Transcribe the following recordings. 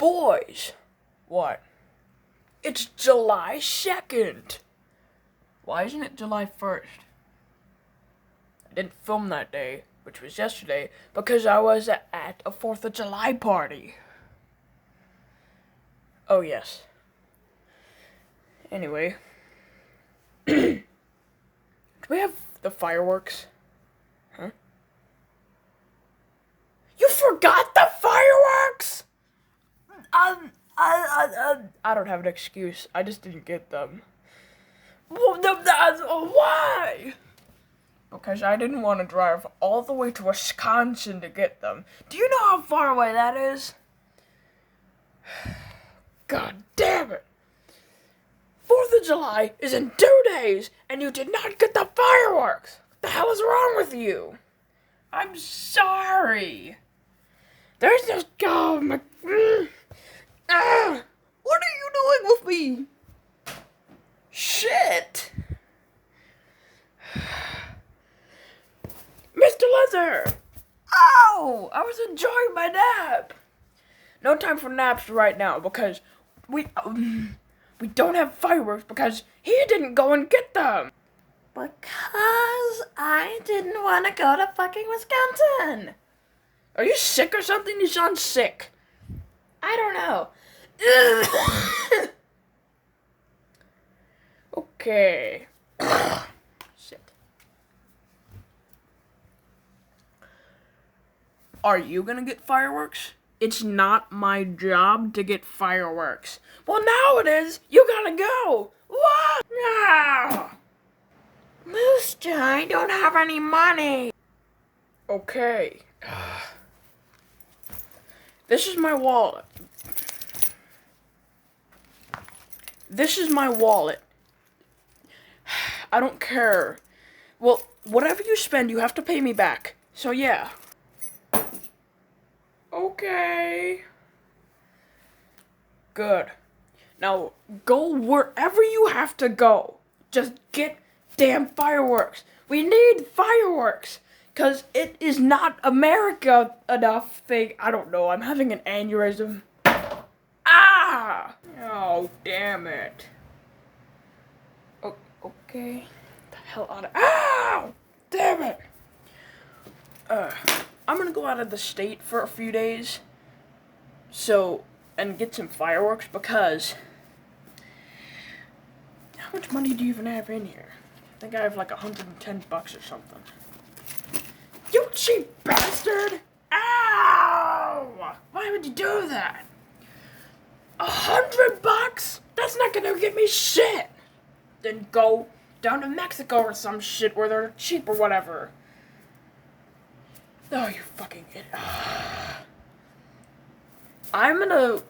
Boys! What? It's July 2nd! Why isn't it July 1st? I didn't film that day, which was yesterday, because I was at a 4th of July party. Oh, yes. Anyway. Do we have the fireworks? Huh? You forgot the fireworks?! I don't have an excuse. I just didn't get them. Why? Because I didn't want to drive all the way to Wisconsin to get them. Do you know how far away that is? God damn it. 4th of July is in 2 days, and you did not get the fireworks. What the hell is wrong with you? I'm sorry. There's no... What are you doing with me? Shit. Mr. Leather! Ow! I was enjoying my nap. No time for naps right now because we don't have fireworks because he didn't go and get them. Because I didn't want to go to fucking Wisconsin. Are you sick or something? You sound sick. I don't know. Okay. Shit. Are you gonna get fireworks? It's not my job to get fireworks. Well, now it is. You gotta go. What? No. Moosejaw, I don't have any money. Okay. This is my wallet. This is my wallet. I don't care. Well, whatever you spend, you have to pay me back. So, yeah. Okay. Good. Now, go wherever you have to go. Just get damn fireworks. We need fireworks. Because it is not America enough thing. I don't know. I'm having an aneurysm. Ah! Oh, damn it. Okay. Get the hell out of... Ow! Damn it! I'm gonna go out of the state for a few days. And get some fireworks because... How much money do you even have in here? I think I have like $110 or something. You cheap bastard! Ow! Why would you do that? $100? That's not gonna get me shit! Then go down to Mexico or some shit where they're cheap or whatever. Oh, you fucking idiot. I'm gonna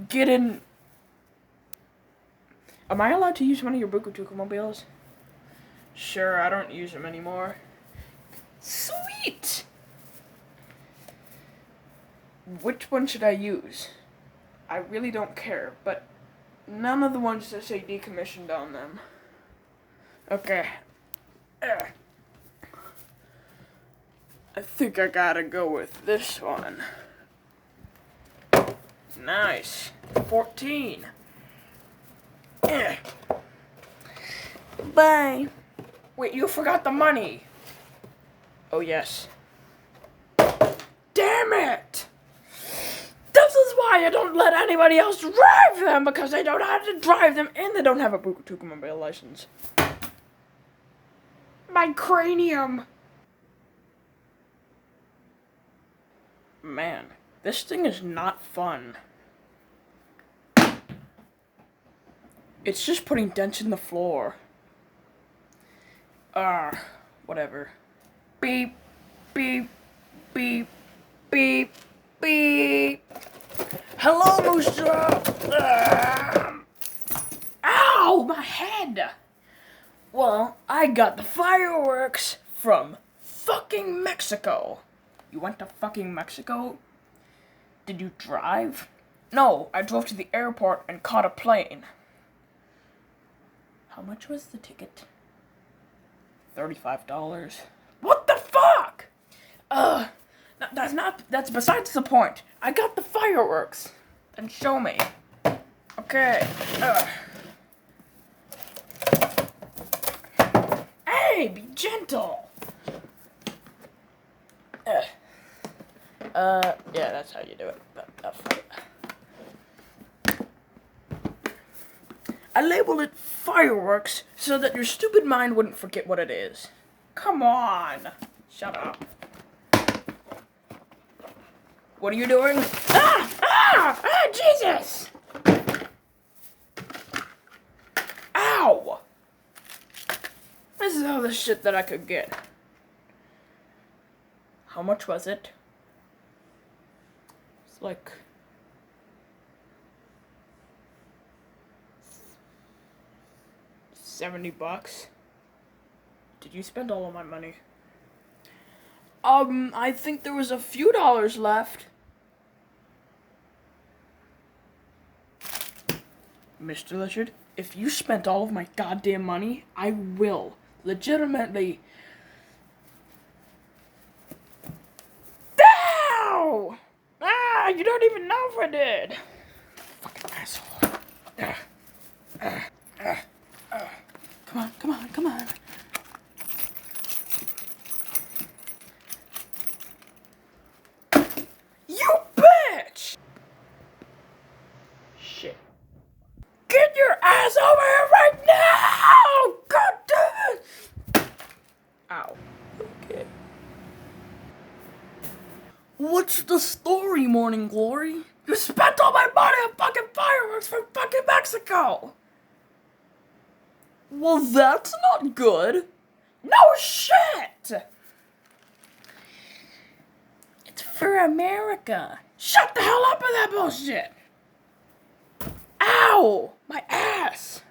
get in... Am I allowed to use one of your Bukutuka mobiles? Sure, I don't use them anymore. Sweet! Which one should I use? I really don't care, but none of the ones that say decommissioned on them. Okay. I think I gotta go with this one. Nice. 14. Bye. Wait, you forgot the money. Oh, yes. Damn it! This is why I don't let anybody else drive them, because they don't know how to drive them, and they don't have a Bukutuka mobile license. My cranium! Man, this thing is not fun. It's just putting dents in the floor. Whatever. Beep, beep, beep, beep, beep. Hello, Moosejaw! Ow, my head! Well, I got the fireworks from fucking Mexico. You went to fucking Mexico? Did you drive? No, I drove to the airport and caught a plane. How much was the ticket? $35. What the fuck? That's besides the point. I got the fireworks. Then show me. Okay. Hey, be gentle. Yeah, that's how you do it. I labeled it Fireworks so that your stupid mind wouldn't forget what it is. Come on. Shut up. What are you doing? Jesus! Ow! This is all the shit that I could get. How much was it? It's like $70. Did you spend all of my money? I think there was a few dollars left. Mr. Richard, if you spent all of my goddamn money, I will legitimately. Ow! You don't even know if I did. Fucking asshole. Come on. You bitch! Shit. Get your ass over here right now! God damn it! Ow. Okay. What's the story, Morning Glory? You spent all my money on fucking fireworks from fucking Mexico! Well, that's not good. No shit! It's for America. Shut the hell up with that bullshit! Ow! My ass!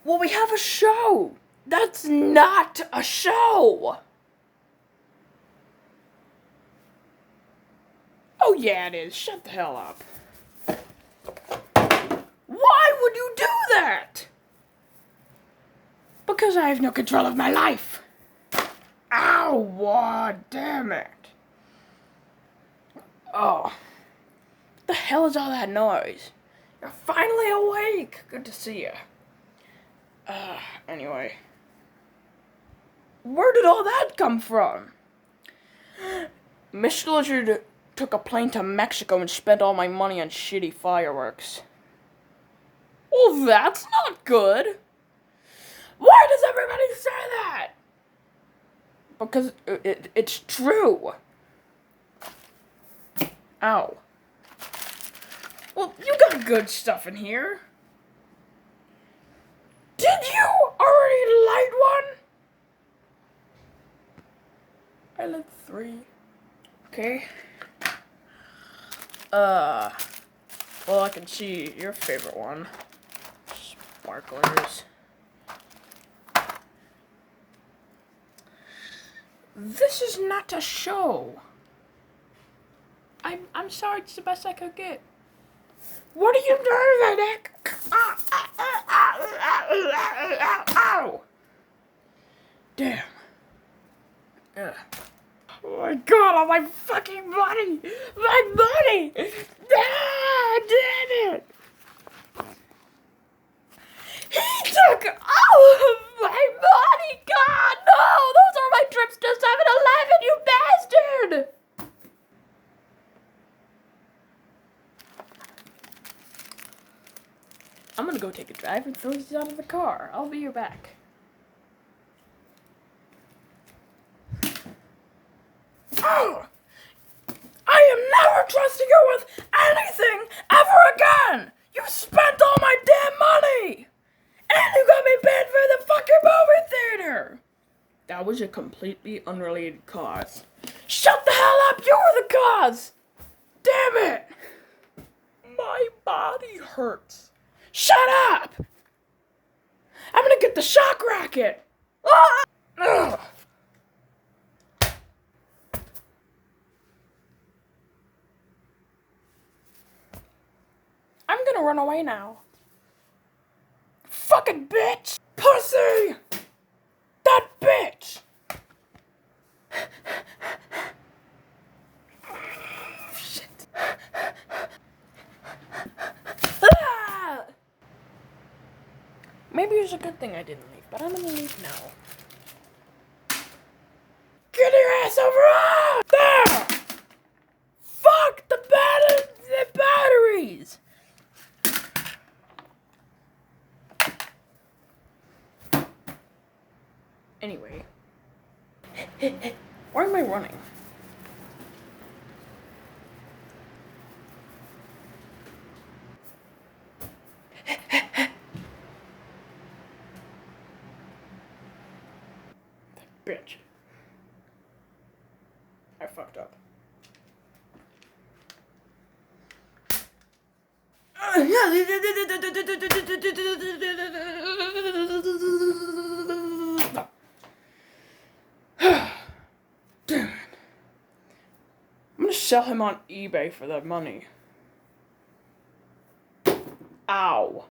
Well, we have a show. That's not a show! Oh yeah, it is. Shut the hell up. Why would you do that? Because I have no control of my life. Ow, damn it. Oh. What the hell is all that noise? You're finally awake. Good to see you. Anyway. Where did all that come from? Mr. Lizard took a plane to Mexico and spent all my money on shitty fireworks. Well, that's not good. Why does everybody say that? Because it's true. Ow. Well, you got good stuff in here. Did you already light one? I lit 3. Okay. Well, I can see your favorite one. Sparklers. This is not a show. I'm sorry, it's the best I could get. What are you doing, Nick? Ow! Damn. Ugh. Oh my god, all my fucking money! My money! Damn it! He took all of my money! God, no! Those are my trips to 7-Eleven, you bastard! I'm gonna go take a drive and throw these out of the car. I'll be right back. Oh! I am never trusting you with anything ever again! You spent all my damn money! And you got me paid for the fucking movie theater! That was a completely unrelated cause. Shut the hell up! You were the cause! Damn it! My body hurts. Shut up! I'm gonna get the shock racket! Ah! Ugh. I'm gonna run away now. Fucking bitch! Pussy! That bitch! Shit. it's a good thing I didn't leave, but I'm gonna leave now. Get your ass over there! Fuck the batteries! Anyway. Why am I running? Bitch. I fucked up. Damn it. I'm gonna sell him on eBay for that money. Ow.